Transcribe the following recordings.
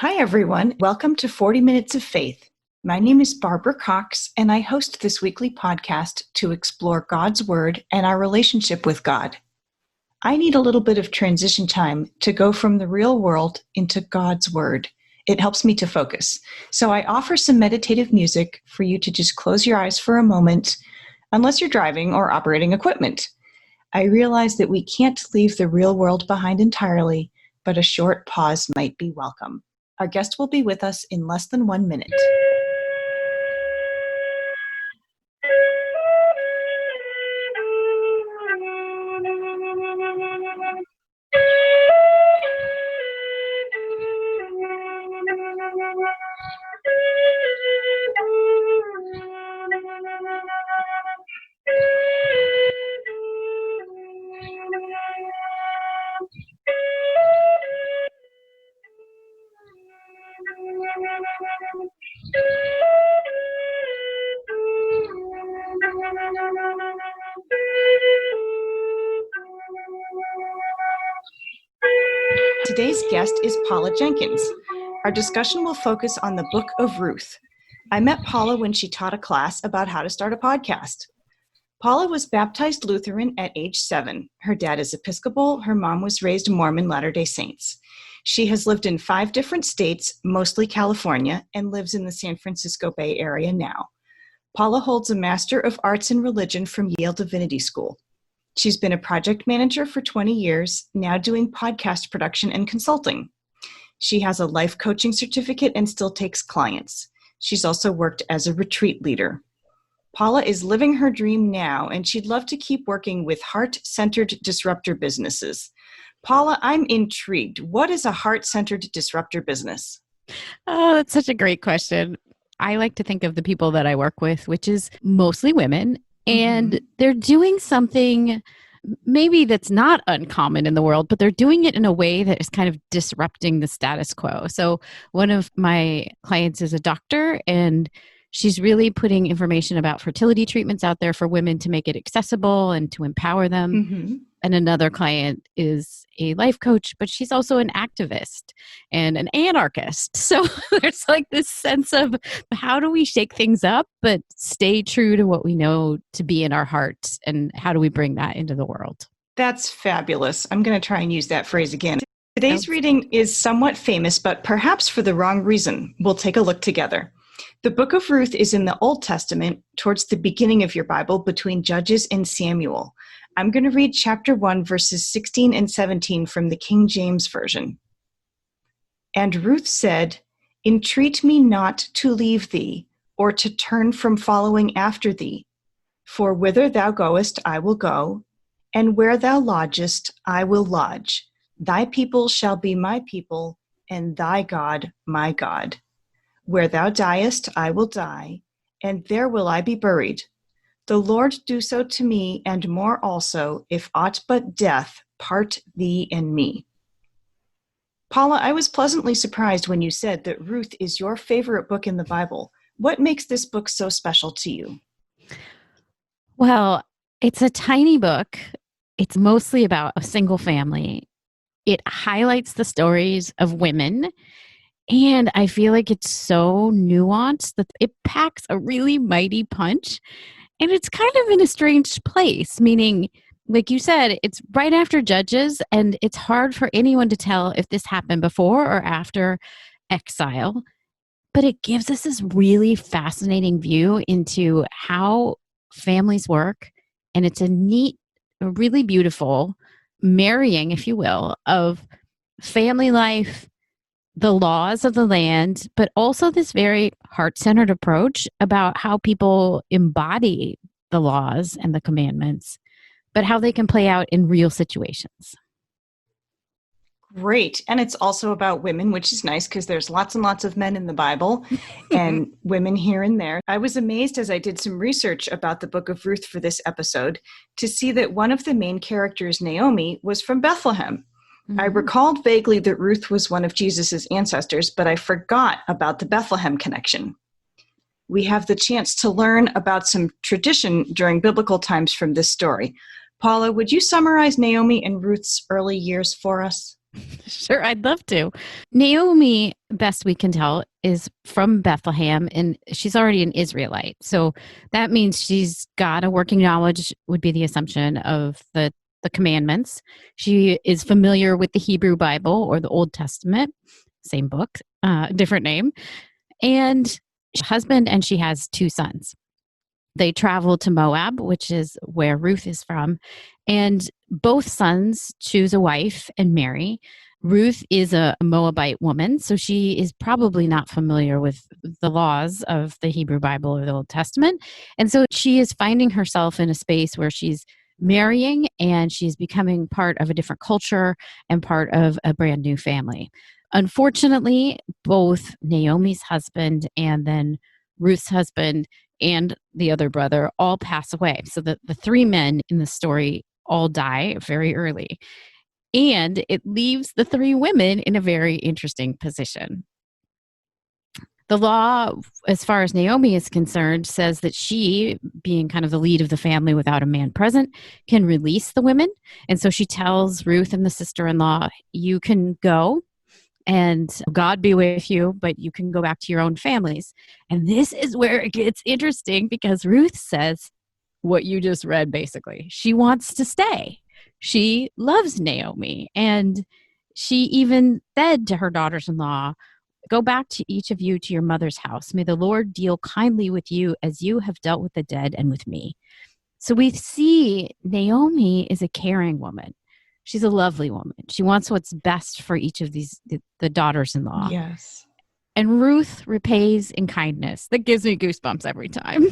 Hi, everyone. Welcome to 40 Minutes of Faith. My name is Barbara Cox, and I host this weekly podcast to explore God's Word and our relationship with God. I need a little bit of transition time to go from the real world into God's Word. It helps me to focus. So I offer some meditative music for you to just close your eyes for a moment, unless you're driving or operating equipment. I realize that we can't leave the real world behind entirely, but a short pause might be welcome. Our guest will be with us in less than 1 minute. Today's guest is Paula Jenkins. Our discussion will focus on the Book of Ruth. I met Paula when she taught a class about how to start a podcast. Paula was baptized Lutheran at age 7. Her dad is Episcopal. Her mom was raised Mormon Latter-day Saints. She has lived in 5 different states, mostly California, and lives in the San Francisco Bay Area now. Paula holds a Master of Arts in Religion from Yale Divinity School. She's been a project manager for 20 years, now doing podcast production and consulting. She has a life coaching certificate and still takes clients. She's also worked as a retreat leader. Paula is living her dream now, and she'd love to keep working with heart-centered disruptor businesses. Paula, I'm intrigued. What is a heart-centered disruptor business? Oh, that's such a great question. I like to think of the people that I work with, which is mostly women, and they're doing something maybe that's not uncommon in the world, but they're doing it in a way that is kind of disrupting the status quo. So one of my clients is a doctor, and she's really putting information about fertility treatments out there for women to make it accessible and to empower them. And another client is a life coach, but she's also an activist and an anarchist. So there's like this sense of how do we shake things up, but stay true to what we know to be in our hearts, and how do we bring that into the world? That's fabulous. I'm going to try and use that phrase again. Today's reading is somewhat famous, but perhaps for the wrong reason. We'll take a look together. The Book of Ruth is in the Old Testament, towards the beginning of your Bible, between Judges and Samuel. I'm going to read chapter 1, verses 16 and 17 from the King James Version. And Ruth said, "Entreat me not to leave thee, or to turn from following after thee. For whither thou goest, I will go, and where thou lodgest, I will lodge. Thy people shall be my people, and thy God my God. Where thou diest, I will die, and there will I be buried. The Lord do so to me, and more also, if aught but death part thee and me." Paula, I was pleasantly surprised when you said that Ruth is your favorite book in the Bible. What makes this book so special to you? Well, it's a tiny book. It's mostly about a single family. It highlights the stories of women, and I feel like it's so nuanced that it packs a really mighty punch. And it's kind of in a strange place, meaning, like you said, it's right after Judges, and it's hard for anyone to tell if this happened before or after exile. But it gives us this really fascinating view into how families work. And it's a neat, really beautiful marrying, if you will, of family life, the laws of the land, but also this very heart-centered approach about how people embody the laws and the commandments, but how they can play out in real situations. Great. And it's also about women, which is nice because there's lots and lots of men in the Bible and women here and there. I was amazed as I did some research about the Book of Ruth for this episode to see that one of the main characters, Naomi, was from Bethlehem. I recalled vaguely that Ruth was one of Jesus's ancestors, but I forgot about the Bethlehem connection. We have the chance to learn about some tradition during biblical times from this story. Paula, would you summarize Naomi and Ruth's early years for us? Sure, I'd love to. Naomi, best we can tell, is from Bethlehem and she's already an Israelite. So that means she's got a working knowledge, would be the assumption, of the commandments. She is familiar with the Hebrew Bible or the Old Testament, same book, different name. And she has a husband and she has two sons. They travel to Moab, which is where Ruth is from, and both sons choose a wife and marry. Ruth is a Moabite woman, so she is probably not familiar with the laws of the Hebrew Bible or the Old Testament. And so she is finding herself in a space where she's marrying and she's becoming part of a different culture and part of a brand new family. Unfortunately, both Naomi's husband and then Ruth's husband and the other brother all pass away. So the three men in the story all die very early. And it leaves the three women in a very interesting position. The law, as far as Naomi is concerned, says that she, being kind of the lead of the family without a man present, can release the women. And so she tells Ruth and the sister-in-law, you can go and God be with you, but you can go back to your own families. And this is where it gets interesting because Ruth says what you just read, basically. She wants to stay. She loves Naomi. And she even said to her daughters-in-law, go back to each of you to your mother's house. May the Lord deal kindly with you as you have dealt with the dead and with me. So we see Naomi is a caring woman. She's a lovely woman. She wants what's best for each of the daughters-in-law. Yes. And Ruth repays in kindness. That gives me goosebumps every time.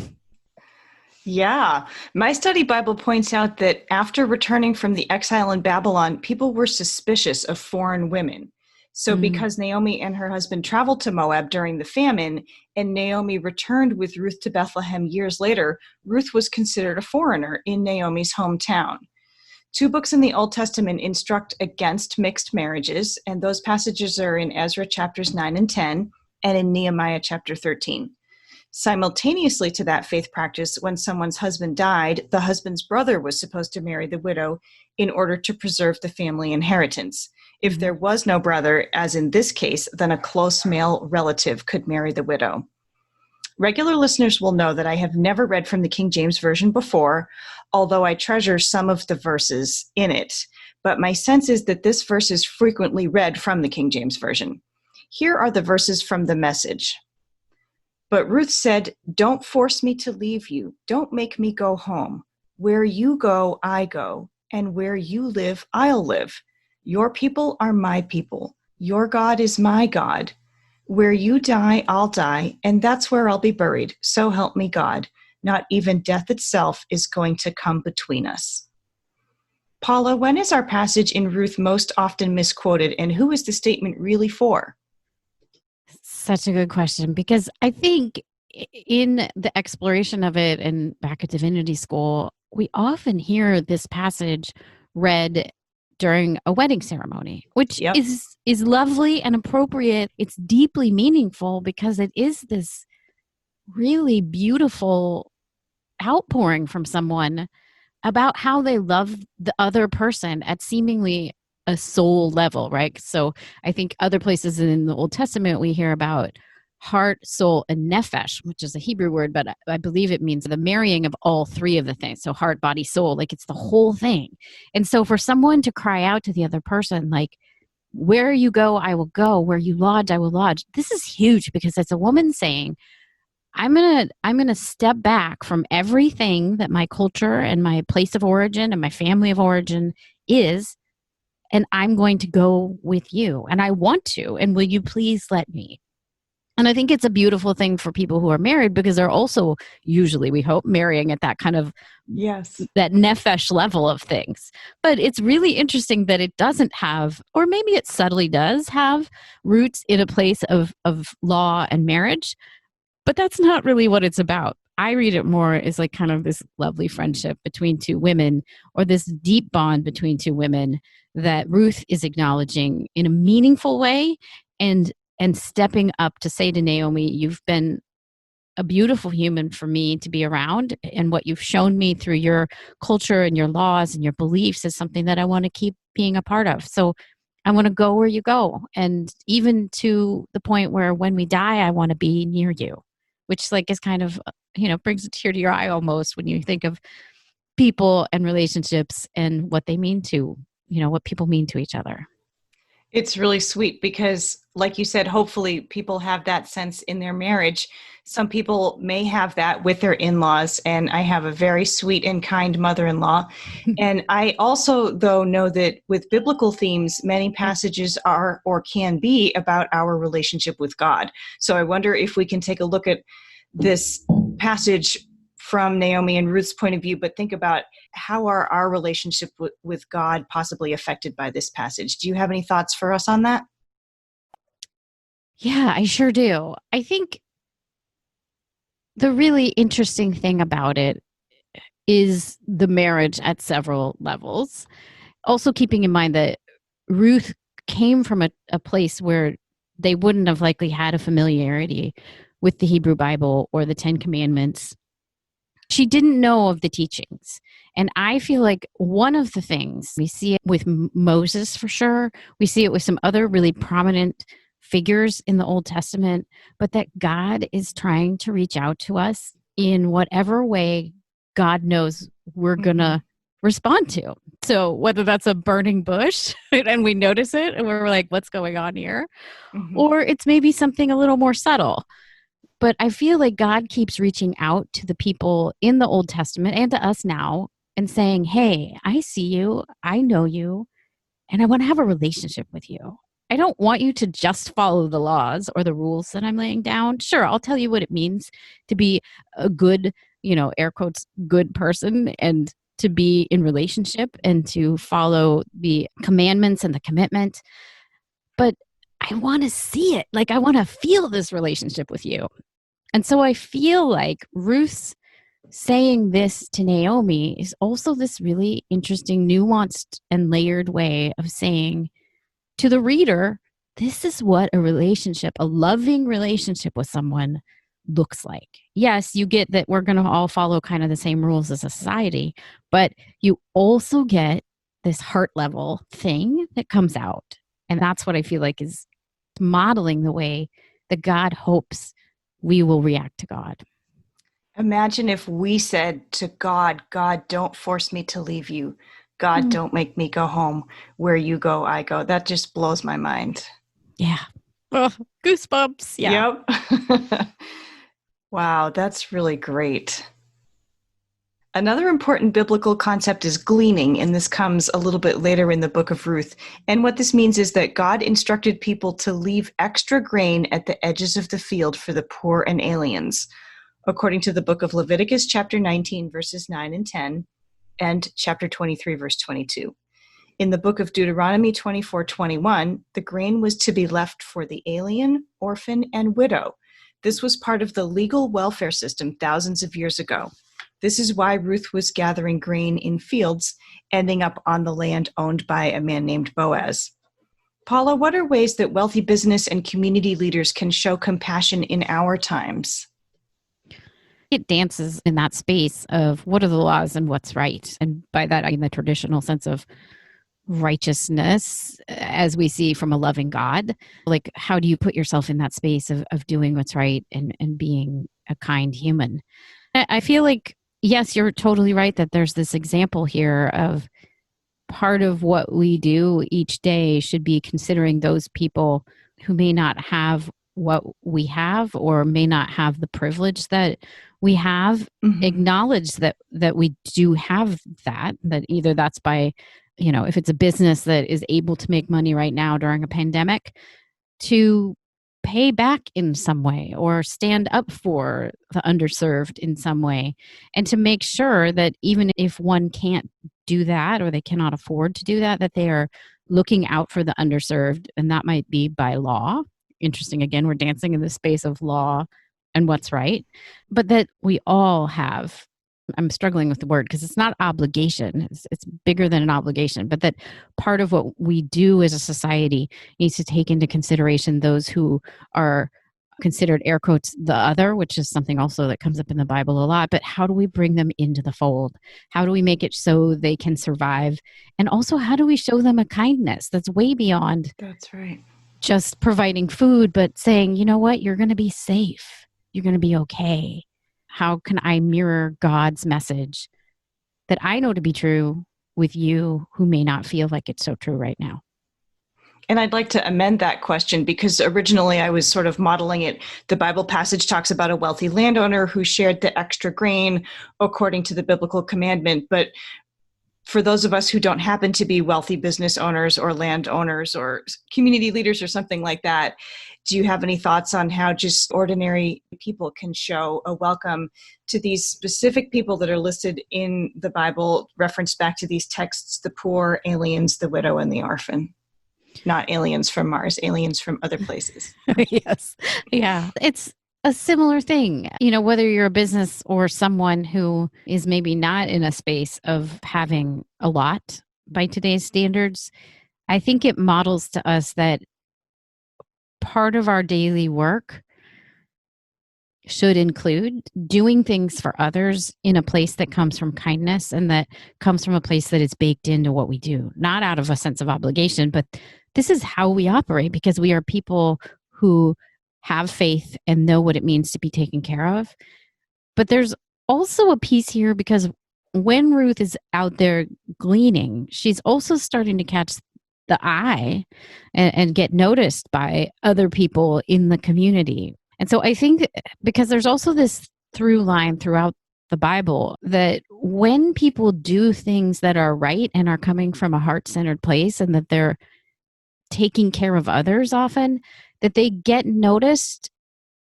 Yeah. My study Bible points out that after returning from the exile in Babylon, people were suspicious of foreign women. So because Naomi and her husband traveled to Moab during the famine, and Naomi returned with Ruth to Bethlehem years later, Ruth was considered a foreigner in Naomi's hometown. 2 books in the Old Testament instruct against mixed marriages, and those passages are in Ezra chapters 9 and 10, and in Nehemiah chapter 13. Simultaneously to that faith practice, when someone's husband died, the husband's brother was supposed to marry the widow in order to preserve the family inheritance. If there was no brother, as in this case, then a close male relative could marry the widow. Regular listeners will know that I have never read from the King James Version before, although I treasure some of the verses in it. But my sense is that this verse is frequently read from the King James Version. Here are the verses from the Message. But Ruth said, don't force me to leave you. Don't make me go home. Where you go, I go. And where you live, I'll live. Your people are my people. Your God is my God. Where you die, I'll die, and that's where I'll be buried. So help me God. Not even death itself is going to come between us. Paula, when is our passage in Ruth most often misquoted, and who is the statement really for? Such a good question, because I think in the exploration of it and back at divinity school, we often hear this passage read during a wedding ceremony, which is lovely and appropriate. It's deeply meaningful because it is this really beautiful outpouring from someone about how they love the other person at seemingly a soul level, right? So I think other places in the Old Testament, we hear about heart, soul, and nephesh, which is a Hebrew word, but I believe it means the marrying of all three of the things. So heart, body, soul, like it's the whole thing. And so for someone to cry out to the other person, like, where you go, I will go. Where you lodge, I will lodge. This is huge because it's a woman saying, I'm gonna step back from everything that my culture and my place of origin and my family of origin is, and I'm going to go with you. And I want to. And will you please let me? And I think it's a beautiful thing for people who are married because they're also usually, we hope, marrying at that kind of that nephesh level of things. But it's really interesting that it doesn't have, or maybe it subtly does have, roots in a place of law and marriage. But that's not really what it's about. I read it more as like kind of this lovely friendship between two women, or this deep bond between two women that Ruth is acknowledging in a meaningful way and stepping up to say to Naomi, you've been a beautiful human for me to be around, and what you've shown me through your culture and your laws and your beliefs is something that I want to keep being a part of. So I want to go where you go. And even to the point where when we die, I want to be near you, which like is kind of, brings a tear to your eye almost when you think of people and relationships and what they mean to, what people mean to each other. It's really sweet because, like you said, hopefully people have that sense in their marriage. Some people may have that with their in-laws, and I have a very sweet and kind mother-in-law. And I also, though, know that with biblical themes, many passages are or can be about our relationship with God. So I wonder if we can take a look at this passage from Naomi and Ruth's point of view, but think about how are our relationship with God possibly affected by this passage. Do you have any thoughts for us on that? Yeah, I sure do. I think the really interesting thing about it is the marriage at several levels. Also keeping in mind that Ruth came from a place where they wouldn't have likely had a familiarity with the Hebrew Bible or the Ten Commandments. She didn't know of the teachings. And I feel like one of the things we see it with Moses for sure, we see it with some other really prominent figures in the Old Testament, but that God is trying to reach out to us in whatever way God knows we're going to respond to. So whether that's a burning bush and we notice it and we're like, what's going on here? Or it's maybe something a little more subtle. But I feel like God keeps reaching out to the people in the Old Testament and to us now and saying, hey, I see you, I know you, and I want to have a relationship with you. I don't want you to just follow the laws or the rules that I'm laying down. Sure, I'll tell you what it means to be a good, air quotes, good person and to be in relationship and to follow the commandments and the commitment. But I want to see it. Like, I want to feel this relationship with you. And so I feel like Ruth's saying this to Naomi is also this really interesting, nuanced, and layered way of saying to the reader, this is what a relationship, a loving relationship with someone looks like. Yes, you get that we're going to all follow kind of the same rules as a society, but you also get this heart level thing that comes out. And that's what I feel like is modeling the way that God hopes we will react to God. Imagine if we said to God, God, don't force me to leave you. God, don't make me go home. Where you go, I go. That just blows my mind. Yeah. Oh, goosebumps. Yeah. Yep. Wow, that's really great. Another important biblical concept is gleaning, and this comes a little bit later in the Book of Ruth. And what this means is that God instructed people to leave extra grain at the edges of the field for the poor and aliens, according to the book of Leviticus, chapter 19, verses 9 and 10, and chapter 23, verse 22. In the book of Deuteronomy 24:21, the grain was to be left for the alien, orphan, and widow. This was part of the legal welfare system thousands of years ago. This is why Ruth was gathering grain in fields, ending up on the land owned by a man named Boaz. Paula, what are ways that wealthy business and community leaders can show compassion in our times? It dances in that space of what are the laws and what's right. And by that, I mean the traditional sense of righteousness as we see from a loving God. Like, how do you put yourself in that space of doing what's right and being a kind human? I feel like, yes, you're totally right that there's this example here of part of what we do each day should be considering those people who may not have what we have or may not have the privilege that we have. Acknowledge that we do have that either that's by, if it's a business that is able to make money right now during a pandemic, to pay back in some way or stand up for the underserved in some way, and to make sure that even if one can't do that or they cannot afford to do that, that they are looking out for the underserved. And that might be by law. Interesting. Again, we're dancing in the space of law and what's right, but that we all have, I'm struggling with the word because it's not obligation. It's bigger than an obligation, but that part of what we do as a society needs to take into consideration those who are considered, air quotes, the other, which is something also that comes up in the Bible a lot. But how do we bring them into the fold? How do we make it so they can survive? And also, how do we show them a kindness that's way beyond That's right. just providing food, but saying, you know what, you're going to be safe. You're going to be okay. How can I mirror God's message that I know to be true with you who may not feel like it's so true right now? And I'd like to amend that question, because originally I was sort of modeling it. The Bible passage talks about a wealthy landowner who shared the extra grain according to the biblical commandment. But for those of us who don't happen to be wealthy business owners or landowners or community leaders or something like that, do you have any thoughts on how just ordinary people can show a welcome to these specific people that are listed in the Bible, referenced back to these texts, the poor, aliens, the widow, and the orphan? Not aliens from Mars, aliens from other places. Yes. Yeah. It's a similar thing. You know, whether you're a business or someone who is maybe not in a space of having a lot by today's standards, I think it models to us that part of our daily work should include doing things for others in a place that comes from kindness and that comes from a place that is baked into what we do, not out of a sense of obligation, but this is how we operate because we are people who have faith and know what it means to be taken care of. But there's also a piece here because when Ruth is out there gleaning, she's also starting to catch the eye and get noticed by other people in the community. And so I think because there's also this through line throughout the Bible that when people do things that are right and are coming from a heart-centered place and that they're taking care of others often, that they get noticed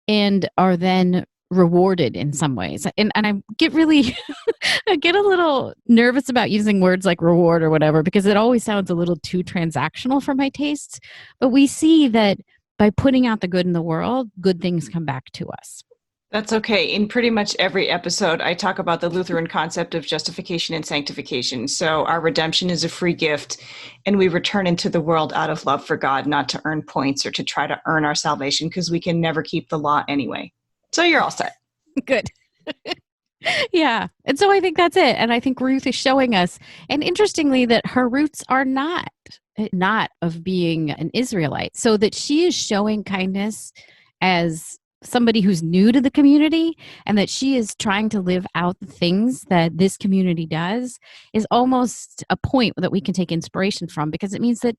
and are then rewarded in some ways. And I get really, I get a little nervous about using words like reward or whatever, because it always sounds a little too transactional for my tastes. But we see that by putting out the good in the world, good things come back to us. That's okay. In pretty much every episode, I talk about the Lutheran concept of justification and sanctification. So our redemption is a free gift, and we return into the world out of love for God, not to earn points or to try to earn our salvation, because we can never keep the law anyway. So you're all set. Good. Yeah. And so I think that's it. And I think Ruth is showing us, and interestingly, that her roots are not of being an Israelite, so that she is showing kindness as somebody who's new to the community, and that she is trying to live out the things that this community does is almost a point that we can take inspiration from, because it means that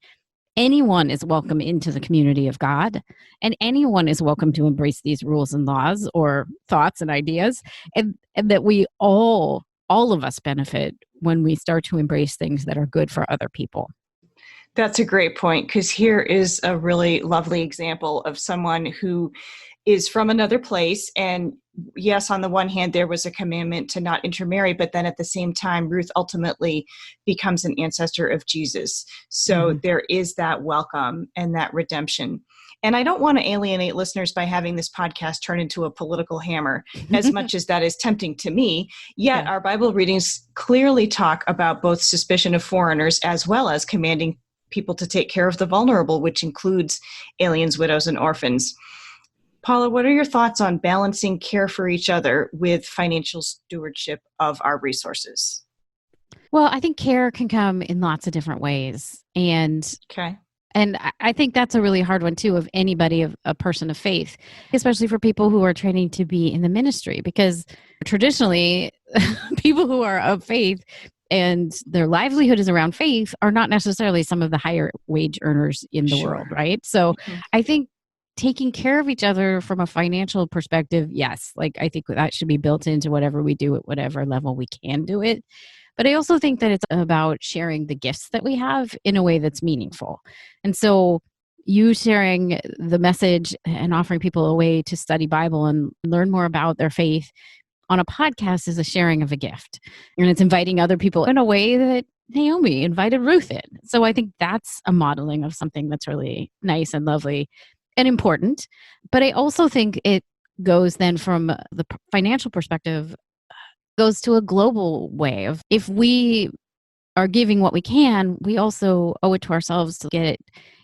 anyone is welcome into the community of God, and anyone is welcome to embrace these rules and laws or thoughts and ideas, and that we all of us benefit when we start to embrace things that are good for other people. That's a great point, because here is a really lovely example of someone who is from another place. And yes, on the one hand, there was a commandment to not intermarry, but then at the same time, Ruth ultimately becomes an ancestor of Jesus. So there is that welcome and that redemption. And I don't want to alienate listeners by having this podcast turn into a political hammer, as much as that is tempting to me. Yet our Bible readings clearly talk about both suspicion of foreigners as well as commanding people to take care of the vulnerable, which includes aliens, widows, and orphans. Paula, what are your thoughts on balancing care for each other with financial stewardship of our resources? Well, I think care can come in lots of different ways. And I think that's a really hard one too, of anybody, of a person of faith, especially for people who are training to be in the ministry, because traditionally people who are of faith and their livelihood is around faith are not necessarily some of the higher wage earners in the world, right? So I think taking care of each other from a financial perspective, yes, like I think that should be built into whatever we do at whatever level we can do it. But I also think that it's about sharing the gifts that we have in a way that's meaningful. And so you sharing the message and offering people a way to study Bible and learn more about their faith on a podcast is a sharing of a gift. And it's inviting other people in a way that Naomi invited Ruth in. So I think that's a modeling of something that's really nice and lovely and important. But I also think it goes then from the financial perspective, goes to a global way of, if we are giving what we can, we also owe it to ourselves to get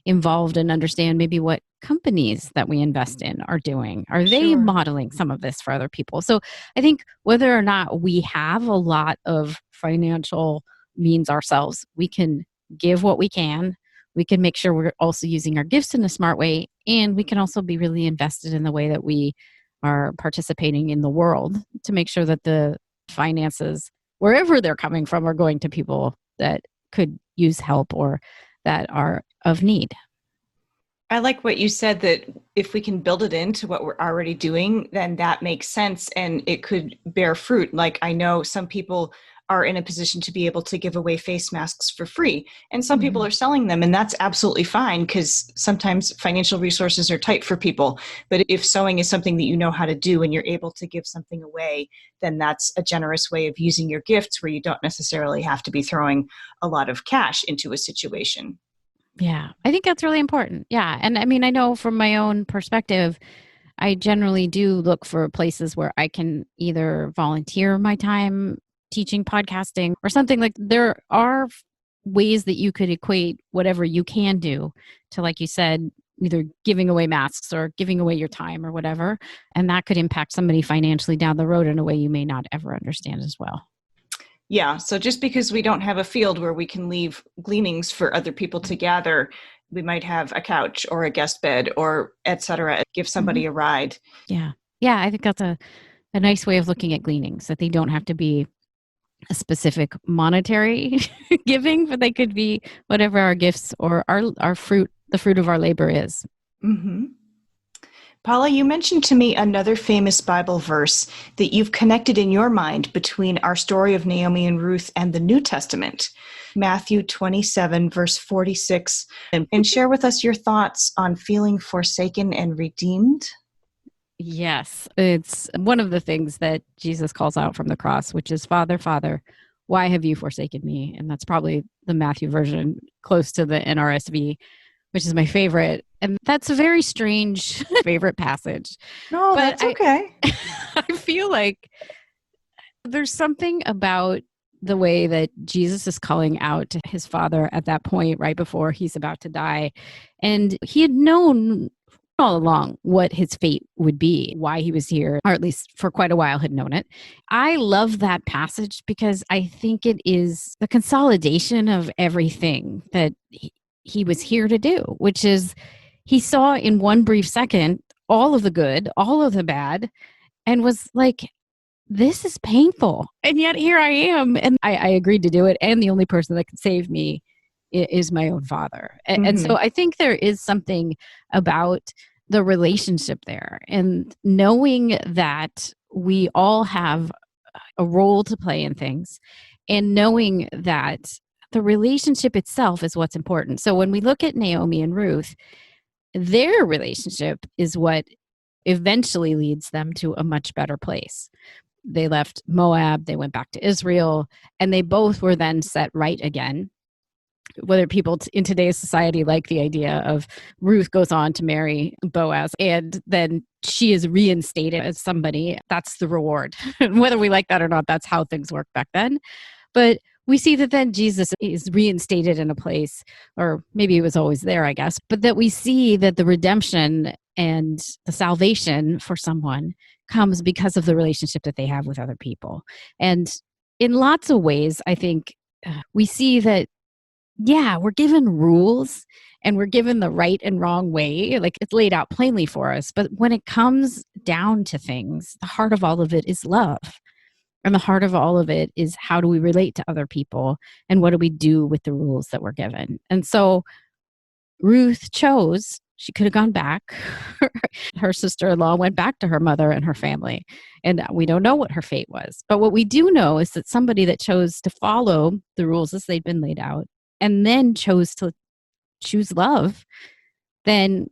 involved and understand maybe what companies that we invest in are doing. Are they Sure. modeling some of this for other people? So I think whether or not we have a lot of financial means ourselves, we can give what we can. We can make sure we're also using our gifts in a smart way. And we can also be really invested in the way that we are participating in the world to make sure that the finances, wherever they're coming from, are going to people that could use help or that are of need. I like what you said, that if we can build it into what we're already doing, then that makes sense and it could bear fruit. Like, I know some people are in a position to be able to give away face masks for free, and some people are selling them, and that's absolutely fine because sometimes financial resources are tight for people. But if sewing is something that you know how to do and you're able to give something away, then that's a generous way of using your gifts where you don't necessarily have to be throwing a lot of cash into a situation. Yeah, I think that's really important. Yeah. And I mean, I know from my own perspective, I generally do look for places where I can either volunteer my time teaching podcasting or something. Like there are ways that you could equate whatever you can do to, like you said, either giving away masks or giving away your time or whatever. And that could impact somebody financially down the road in a way you may not ever understand as well. Yeah. So just because we don't have a field where we can leave gleanings for other people to gather, we might have a couch or a guest bed or et cetera, give somebody a ride. Yeah. Yeah. I think that's a nice way of looking at gleanings, that they don't have to be a specific monetary giving, but they could be whatever our gifts or our fruit, the fruit of our labor is. Mm-hmm. Paula, you mentioned to me another famous Bible verse that you've connected in your mind between our story of Naomi and Ruth and the New Testament, Matthew 27, verse 46. And share with us your thoughts on feeling forsaken and redeemed. Yes, it's one of the things that Jesus calls out from the cross, which is, Father, Father, why have you forsaken me? And that's probably the Matthew version, close to the NRSV, which is my favorite. And that's a very strange favorite passage. No, But that's okay. I feel like there's something about the way that Jesus is calling out to his father at that point, right before he's about to die. And he had known all along what his fate would be, why he was here, or at least for quite a while had known it. I love that passage because I think it is the consolidation of everything that he was here to do, which is he saw in one brief second all of the good, all of the bad, and was like, this is painful. And yet here I am. And I agreed to do it. And the only person that could save me is my own father. And so I think there is something about the relationship there, and knowing that we all have a role to play in things, and knowing that the relationship itself is what's important. So when we look at Naomi and Ruth, their relationship is what eventually leads them to a much better place. They left Moab, they went back to Israel, and they both were then set right again. Whether people in today's society like the idea of Ruth goes on to marry Boaz and then she is reinstated as somebody, that's the reward. Whether we like that or not, that's how things worked back then. But we see that then Jesus is reinstated in a place, or maybe it was always there, I guess, but that we see that the redemption and the salvation for someone comes because of the relationship that they have with other people. And in lots of ways, I think we see that, yeah, we're given rules and we're given the right and wrong way. Like it's laid out plainly for us. But when it comes down to things, the heart of all of it is love. And the heart of all of it is, how do we relate to other people? And what do we do with the rules that we're given? And so Ruth chose, she could have gone back. Her sister-in-law went back to her mother and her family. And we don't know what her fate was. But what we do know is that somebody that chose to follow the rules as they'd been laid out and then chose to choose love, then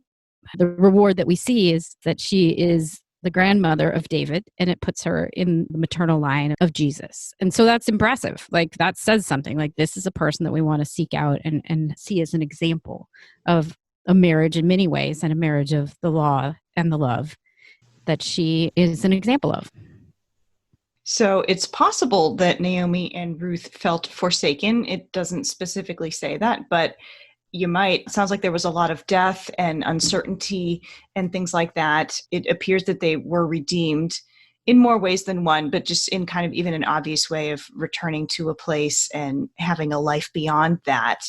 the reward that we see is that she is the grandmother of David, and it puts her in the maternal line of Jesus. And so that's impressive. Like that says something. Like this is a person that we want to seek out and see as an example of a marriage in many ways, and a marriage of the law and the love that she is an example of. So it's possible that Naomi and Ruth felt forsaken. It doesn't specifically say that, but you might. It sounds like there was a lot of death and uncertainty and things like that. It appears that they were redeemed in more ways than one, but just in kind of even an obvious way of returning to a place and having a life beyond that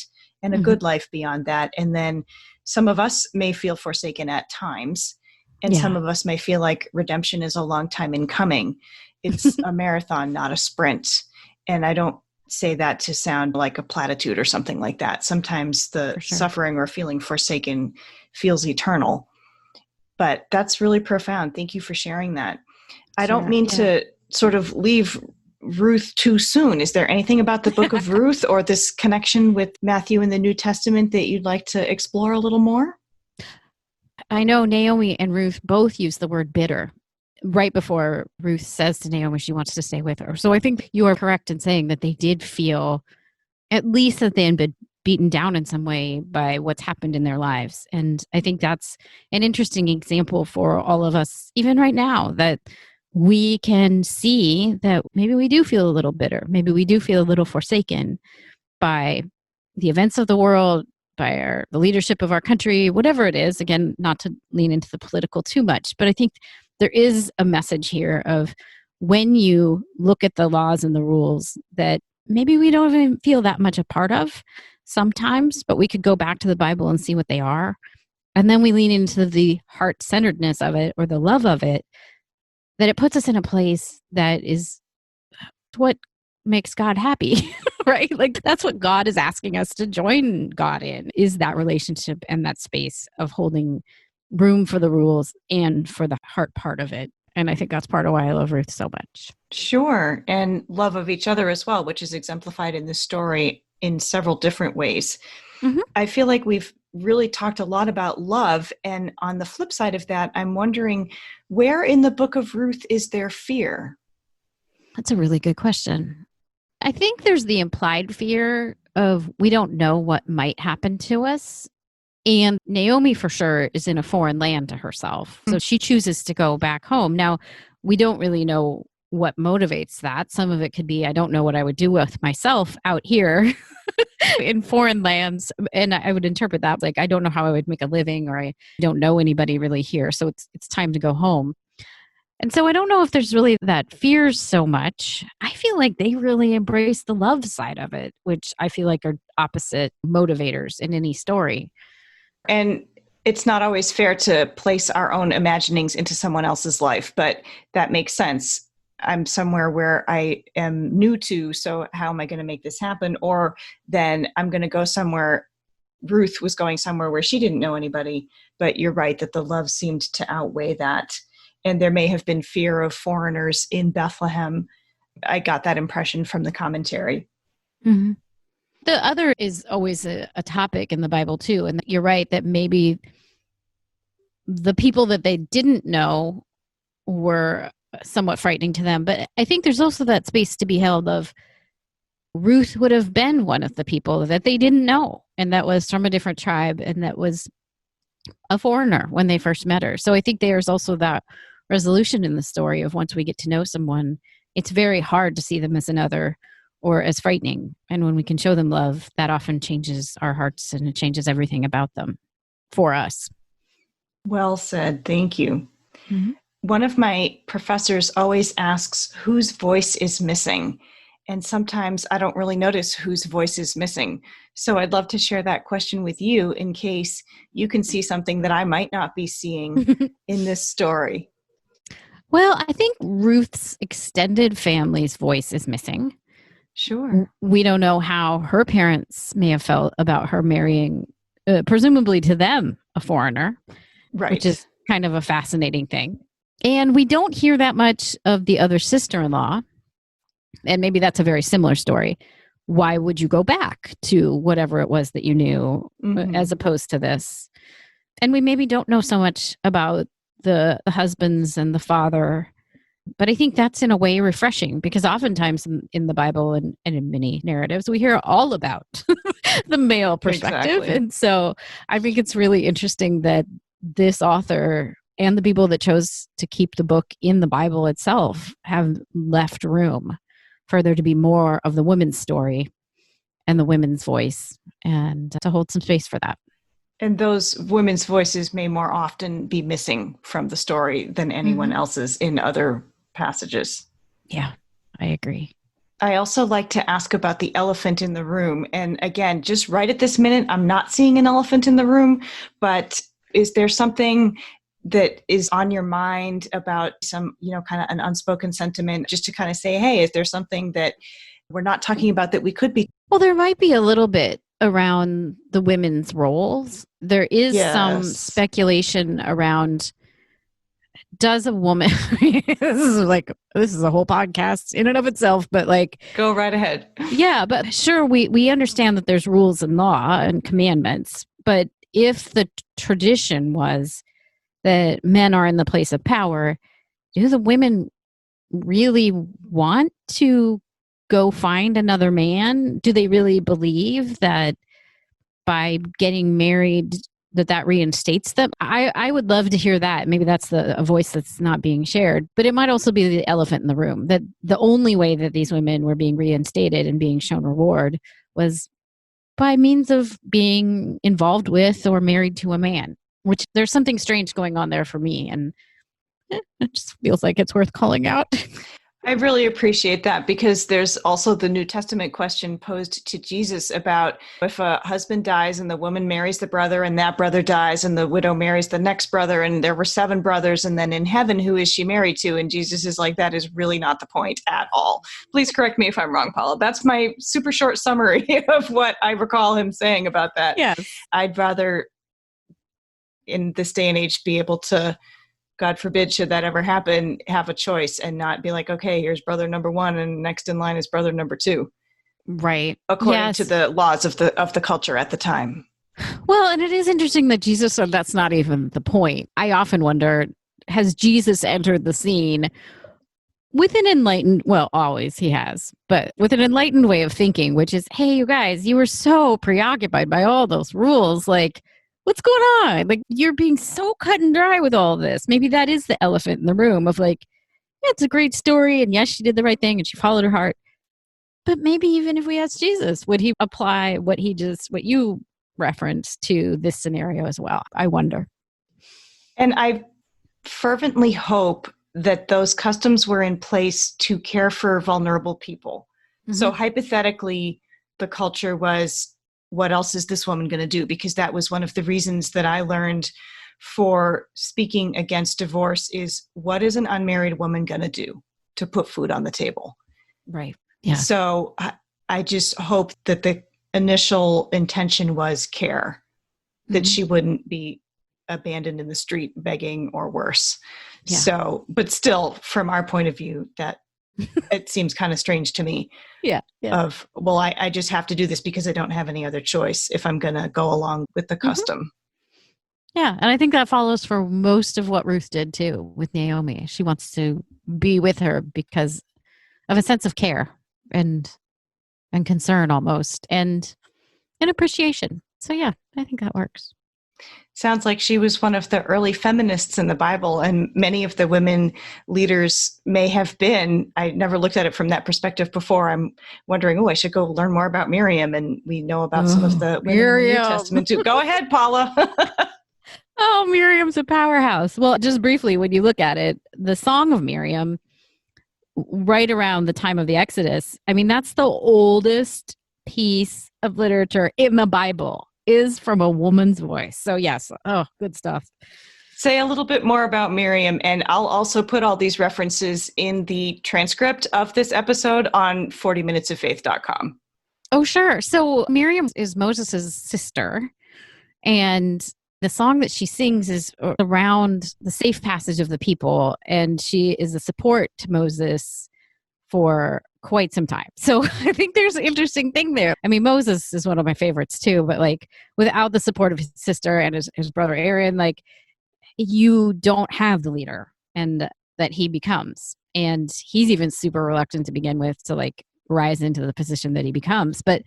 and a good life beyond that. And then some of us may feel forsaken at times, and some of us may feel like redemption is a long time in coming. It's a marathon, not a sprint. And I don't say that to sound like a platitude or something like that. Sometimes the suffering or feeling forsaken feels eternal. But that's really profound. Thank you for sharing that. I don't mean to sort of leave Ruth too soon. Is there anything about the Book of Ruth or this connection with Matthew in the New Testament that you'd like to explore a little more? I know Naomi and Ruth both use the word bitter right before Ruth says to Naomi she wants to stay with her. So I think you are correct in saying that they did feel at least that they had been beaten down in some way by what's happened in their lives. And I think that's an interesting example for all of us, even right now, that we can see that maybe we do feel a little bitter. Maybe we do feel a little forsaken by the events of the world, by the leadership of our country, whatever it is. Again, not to lean into the political too much, but I think there is a message here of when you look at the laws and the rules that maybe we don't even feel that much a part of sometimes, but we could go back to the Bible and see what they are. And then we lean into the heart-centeredness of it or the love of it, that it puts us in a place that is what makes God happy, right? Like that's what God is asking us to join God in, is that relationship and that space of holding room for the rules and for the heart part of it. And I think that's part of why I love Ruth so much. Sure. And love of each other as well, which is exemplified in this story in several different ways. I feel like we've really talked a lot about love. And on the flip side of that, I'm wondering, where in the Book of Ruth is there fear? That's a really good question. I think there's the implied fear of we don't know what might happen to us. And Naomi, for sure, is in a foreign land to herself. So she chooses to go back home. Now, we don't really know what motivates that. Some of it could be, I don't know what I would do with myself out here in foreign lands. And I would interpret that like, I don't know how I would make a living, or I don't know anybody really here. So it's time to go home. And so I don't know if there's really that fear so much. I feel like they really embrace the love side of it, which I feel like are opposite motivators in any story. And it's not always fair to place our own imaginings into someone else's life, but that makes sense. I'm somewhere where I am new to, so how am I going to make this happen? Or then I'm going to go somewhere. Ruth was going somewhere where she didn't know anybody, but you're right that the love seemed to outweigh that. And there may have been fear of foreigners in Bethlehem. I got that impression from the commentary. Mm-hmm. The other is always a topic in the Bible too. And you're right that maybe the people that they didn't know were somewhat frightening to them. But I think there's also that space to be held of Ruth would have been one of the people that they didn't know, and that was from a different tribe, and that was a foreigner when they first met her. So I think there's also that resolution in the story of once we get to know someone, it's very hard to see them as another or as frightening. And when we can show them love, that often changes our hearts and it changes everything about them for us. Well said. Thank you. Mm-hmm. One of my professors always asks whose voice is missing. And sometimes I don't really notice whose voice is missing. So I'd love to share that question with you in case you can see something that I might not be seeing in this story. Well, I think Ruth's extended family's voice is missing. Sure. We don't know how her parents may have felt about her marrying, presumably to them, a foreigner, right? Which is kind of a fascinating thing. And we don't hear that much of the other sister-in-law. And maybe that's a very similar story. Why would you go back to whatever it was that you knew as opposed to this? And we maybe don't know so much about the husbands and the father. But I think that's in a way refreshing because oftentimes in the Bible and in many narratives, we hear all about the male perspective. Exactly. And so I think it's really interesting that this author and the people that chose to keep the book in the Bible itself have left room for there to be more of the women's story and the women's voice, and to hold some space for that. And those women's voices may more often be missing from the story than anyone else's in other passages. Yeah, I agree. I also like to ask about the elephant in the room. And again, just right at this minute, I'm not seeing an elephant in the room, but is there something that is on your mind about some, kind of an unspoken sentiment, just to kind of say, hey, is there something that we're not talking about that we could be? Well, there might be a little bit around the women's roles. There is some speculation around, does a woman, this is a whole podcast in and of itself, but go right ahead. Yeah, but sure, we understand that there's rules and law and commandments, but if the tradition was that men are in the place of power, do the women really want to go find another man? Do they really believe that by getting married that reinstates them? I would love to hear that. Maybe that's a voice that's not being shared, but it might also be the elephant in the room, that the only way that these women were being reinstated and being shown reward was by means of being involved with or married to a man, which there's something strange going on there for me. And it just feels like it's worth calling out. I really appreciate that, because there's also the New Testament question posed to Jesus about if a husband dies and the woman marries the brother and that brother dies and the widow marries the next brother and there were 7 brothers, and then in heaven, who is she married to? And Jesus is like, that is really not the point at all. Please correct me if I'm wrong, Paula. That's my super short summary of what I recall him saying about that. Yes. I'd rather in this day and age be able to, God forbid, should that ever happen, have a choice and not be like, okay, here's brother number 1 and next in line is brother number 2. Right. According to the laws of the culture at the time. Well, and it is interesting that Jesus said that's not even the point. I often wonder, has Jesus entered the scene with an enlightened, well, always he has, but with an enlightened way of thinking, which is, hey, you guys, you were so preoccupied by all those rules. What's going on? You're being so cut and dry with all this. Maybe that is the elephant in the room of yeah, it's a great story. And yes, she did the right thing and she followed her heart. But maybe even if we asked Jesus, would he apply what you referenced to this scenario as well? I wonder. And I fervently hope that those customs were in place to care for vulnerable people. So hypothetically, the culture was, what else is this woman going to do? Because that was one of the reasons that I learned for speaking against divorce is, what is an unmarried woman going to do to put food on the table? Right. Yeah. So I just hope that the initial intention was care, that she wouldn't be abandoned in the street begging or worse. Yeah. So, but still, from our point of view, that it seems kind of strange to me. Yeah. Of, well, I just have to do this because I don't have any other choice if I'm going to go along with the custom. Yeah. And I think that follows for most of what Ruth did too with Naomi. She wants to be with her because of a sense of care and concern almost, and an appreciation. So yeah, I think that works. Sounds like she was one of the early feminists in the Bible, and many of the women leaders may have been. I never looked at it from that perspective before. I'm wondering, I should go learn more about Miriam, and we know about some of the women in the New Testament too. Go ahead, Paula. Oh, Miriam's a powerhouse. Well, just briefly, when you look at it, the Song of Miriam, right around the time of the Exodus, I mean, that's the oldest piece of literature in the Bible, is from a woman's voice. So yes. Oh, good stuff. Say a little bit more about Miriam, and I'll also put all these references in the transcript of this episode on 40minutesoffaith.com. Oh, sure. So Miriam is Moses' sister, and the song that she sings is around the safe passage of the people, and she is a support to Moses for quite some time. So I think there's an interesting thing there. I mean, Moses is one of my favorites too, but without the support of his sister and his brother Aaron, you don't have the leader and that he becomes. And he's even super reluctant to begin with to rise into the position that he becomes. But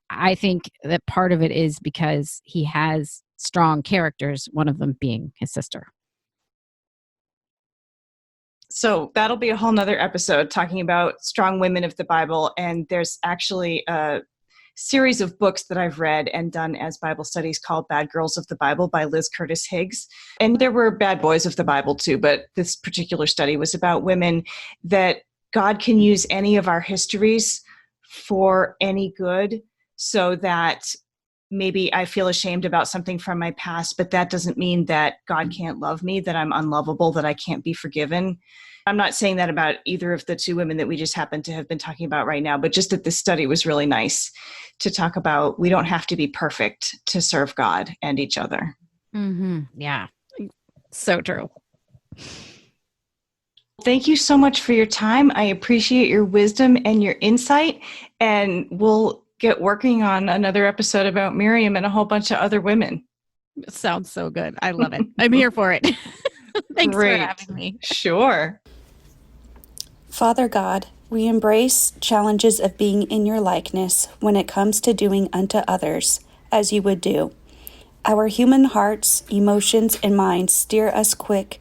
I think that part of it is because he has strong characters, one of them being his sister. So that'll be a whole nother episode talking about strong women of the Bible. And there's actually a series of books that I've read and done as Bible studies called Bad Girls of the Bible by Liz Curtis Higgs. And there were bad boys of the Bible too, but this particular study was about women that God can use any of our histories for any good, so that maybe I feel ashamed about something from my past, but that doesn't mean that God can't love me, that I'm unlovable, that I can't be forgiven. I'm not saying that about either of the two women that we just happen to have been talking about right now, but just that this study was really nice to talk about. We don't have to be perfect to serve God and each other. Mm-hmm. Yeah, so true. Thank you so much for your time. I appreciate your wisdom and your insight, and we'll get working on another episode about Miriam and a whole bunch of other women. Sounds so good. I love it. I'm here for it. Thanks Great. for having me. Sure. Father God, we embrace challenges of being in your likeness when it comes to doing unto others as you would do. Our human hearts, emotions, and minds steer us quick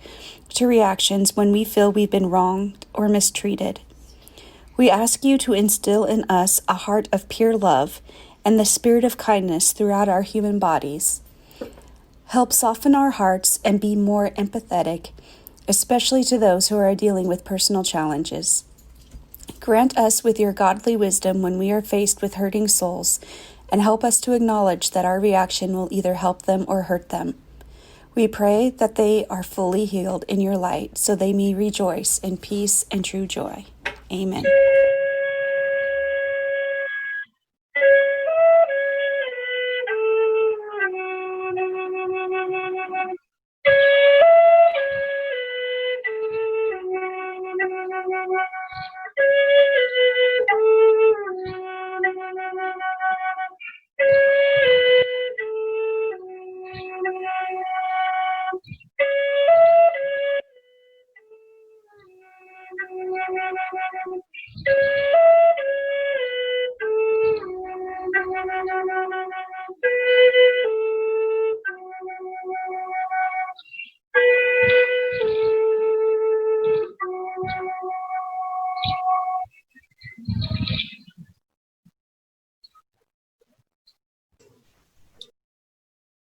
to reactions when we feel we've been wronged or mistreated. We ask you to instill in us a heart of pure love and the spirit of kindness throughout our human bodies. Help soften our hearts and be more empathetic, especially to those who are dealing with personal challenges. Grant us with your godly wisdom when we are faced with hurting souls, and help us to acknowledge that our reaction will either help them or hurt them. We pray that they are fully healed in your light, so they may rejoice in peace and true joy. Amen.